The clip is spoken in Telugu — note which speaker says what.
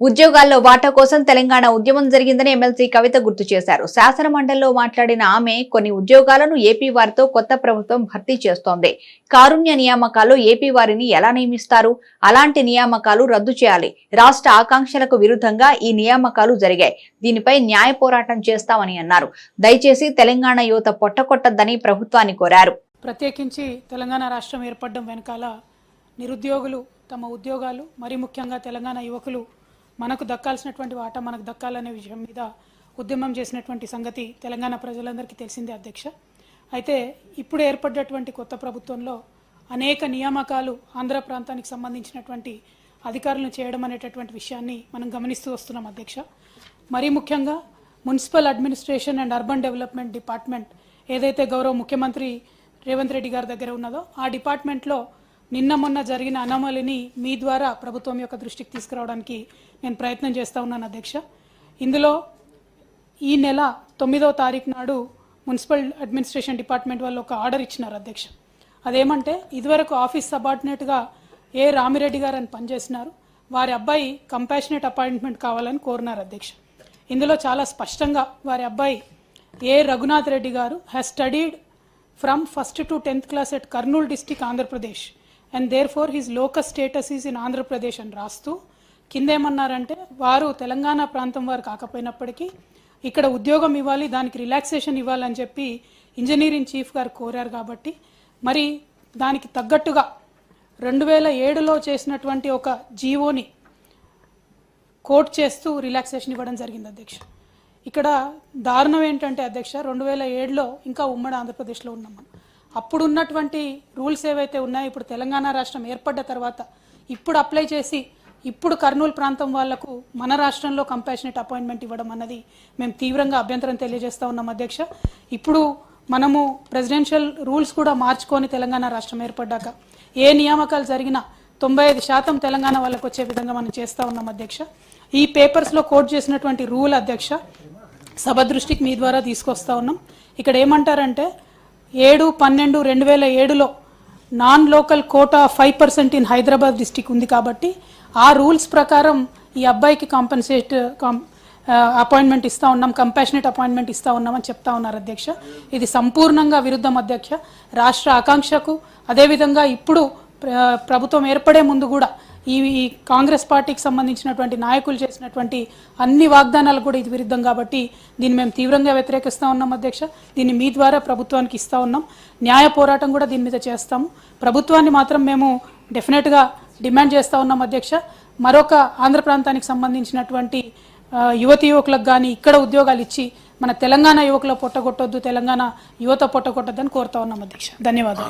Speaker 1: ఉద్యోగాల్లో వాటా కోసం తెలంగాణ ఉద్యమం జరిగిందని ఎమ్మెల్సీ కవిత గుర్తు చేశారు. శాసన మండలిలో మాట్లాడిన ఆమె కొన్ని ఉద్యోగాలను ఏపీ వారితో కొత్త ప్రభుత్వం భర్తీ చేస్తోంది. కారుణ్య నియామకాలు ఏపీ వారిని ఎలా నియమిస్తారు? అలాంటి నియామకాలు రద్దు చేయాలి. రాష్ట్ర ఆకాంక్షలకు విరుద్ధంగా ఈ నియామకాలు జరిగాయి. దీనిపై న్యాయ పోరాటం చేస్తామని అన్నారు. దయచేసి తెలంగాణ యువత పొట్టకొట్టద్దని ప్రభుత్వాన్ని కోరారు.
Speaker 2: ప్రత్యేకించి తెలంగాణ రాష్ట్రం ఏర్పడడం వెనకాల నిరుద్యోగులు తమ ఉద్యోగాలు, మరి ముఖ్యంగా తెలంగాణ యువకులు మనకు దక్కాల్సినటువంటి వాటా మనకు దక్కాలనే విషయం మీద ఉద్యమం చేసినటువంటి సంగతి తెలంగాణ ప్రజలందరికీ తెలిసిందే అధ్యక్ష. అయితే ఇప్పుడు ఏర్పడ్డటువంటి కొత్త ప్రభుత్వంలో అనేక నియామకాలు ఆంధ్ర ప్రాంతానికి సంబంధించినటువంటి అధికారులను చేయడం అనేటటువంటి విషయాన్ని మనం గమనిస్తూ వస్తున్నాం అధ్యక్ష. మరి ముఖ్యంగా municipal administration and urban development department ఏదైతే గౌరవ ముఖ్యమంత్రి రేవంత్ రెడ్డి గారి దగ్గర ఉన్నదో ఆ డిపార్ట్మెంట్లో నిన్న మొన్న జరిగిన అనామలీని మీ ద్వారా ప్రభుత్వం యొక్క దృష్టికి తీసుకురావడానికి నేను ప్రయత్నం చేస్తూ ఉన్నాను అధ్యక్ష. ఇందులో ఈ నెల 9వ తారీఖు నాడు మున్సిపల్ అడ్మినిస్ట్రేషన్ డిపార్ట్మెంట్ వాళ్ళు ఒక ఆర్డర్ ఇచ్చినారు అధ్యక్ష. అదేమంటే ఇదివరకు ఆఫీస్ సబార్డినేట్గా ఏ రామిరెడ్డి గారు అని పనిచేసినారు, వారి అబ్బాయి కంపాషనేట్ అపాయింట్మెంట్ కావాలని కోరినారు అధ్యక్ష. ఇందులో చాలా స్పష్టంగా వారి అబ్బాయి ఏ రఘునాథ్ రెడ్డి గారు has studied from 1st to 10th class at Kurnool district, Andhra Pradesh, and therefore his locus status is in Andhra Pradesh అని రాస్తూ కిందేమన్నారంటే వారు తెలంగాణ ప్రాంతం వారు కాకపోయినప్పటికీ ఇక్కడ ఉద్యోగం ఇవ్వాలి, దానికి రిలాక్సేషన్ ఇవ్వాలని చెప్పి ఇంజనీరింగ్ చీఫ్ గారు కోరారు. కాబట్టి మరి దానికి తగ్గట్టుగా 2007లో చేసినటువంటి ఒక జీవోని కోట్ చేస్తూ రిలాక్సేషన్ ఇవ్వడం జరిగింది అధ్యక్ష. ఇక్కడ దారుణం ఏంటంటే అధ్యక్ష, 2007లో ఇంకా ఉమ్మడి ఆంధ్రప్రదేశ్లో ఉన్నాం మనం. అప్పుడు ఉన్నటువంటి రూల్స్ ఏవైతే ఉన్నాయో ఇప్పుడు తెలంగాణ రాష్ట్రం ఏర్పడ్డ తర్వాత ఇప్పుడు అప్లై చేసి ఇప్పుడు కర్నూలు ప్రాంతం వాళ్లకు మన రాష్ట్రంలో కంపాషనేట్ అపాయింట్మెంట్ ఇవ్వడం అన్నది మేము తీవ్రంగా అభ్యంతరం తెలియజేస్తూ ఉన్నాం అధ్యక్ష. ఇప్పుడు మనము ప్రెసిడెన్షియల్ రూల్స్ కూడా మార్చుకొని తెలంగాణ రాష్ట్రం ఏర్పడ్డాక ఏ నియామకాలు జరిగినా 95% తెలంగాణ వాళ్ళకు వచ్చే విధంగా మనం చేస్తూ ఉన్నాం అధ్యక్ష. ఈ పేపర్స్లో కోట్ చేసినటువంటి రూల్ అధ్యక్ష సభ దృష్టికి మీ ద్వారా తీసుకొస్తా ఉన్నాం. ఇక్కడ ఏమంటారంటే 7/12/2007లో non local quota 5% in Hyderabad district ఉంది. కాబట్టి ఆ రూల్స్ ప్రకారం ఈ అబ్బాయికి అపాయింట్మెంట్ ఇస్తూ ఉన్నాం, కంపాషనేట్ అపాయింట్మెంట్ ఇస్తూ ఉన్నామని చెప్తా ఉన్నారు అధ్యక్ష. ఇది సంపూర్ణంగా విరుద్ధం అధ్యక్ష. రాష్ట్ర ఆకాంక్షకు అదేవిధంగా ఇప్పుడు ప్రభుత్వం ఏర్పడే ముందు కూడా ఈ కాంగ్రెస్ పార్టీకి సంబంధించినటువంటి నాయకులు చేసినటువంటి అన్ని వాగ్దానాలు కూడా ఇది విరుద్ధం. కాబట్టి దీన్ని మేము తీవ్రంగా వ్యతిరేకిస్తూ ఉన్నాం అధ్యక్ష. దీన్ని మీ ద్వారా ప్రభుత్వానికి ఇస్తూ ఉన్నాం. న్యాయ పోరాటం కూడా దీని మీద చేస్తాము. ప్రభుత్వాన్ని మాత్రం మేము డెఫినెట్గా డిమాండ్ చేస్తూ ఉన్నాం అధ్యక్ష. మరొక ఆంధ్ర ప్రాంతానికి సంబంధించినటువంటి యువతి యువకులకు కానీ ఇక్కడ ఉద్యోగాలు ఇచ్చి మన తెలంగాణ యువకుల పొట్టగొట్టొద్దు, తెలంగాణ యువత పొట్టగొట్టొద్దని కోరుతా ఉన్నాం అధ్యక్ష. ధన్యవాదాలు.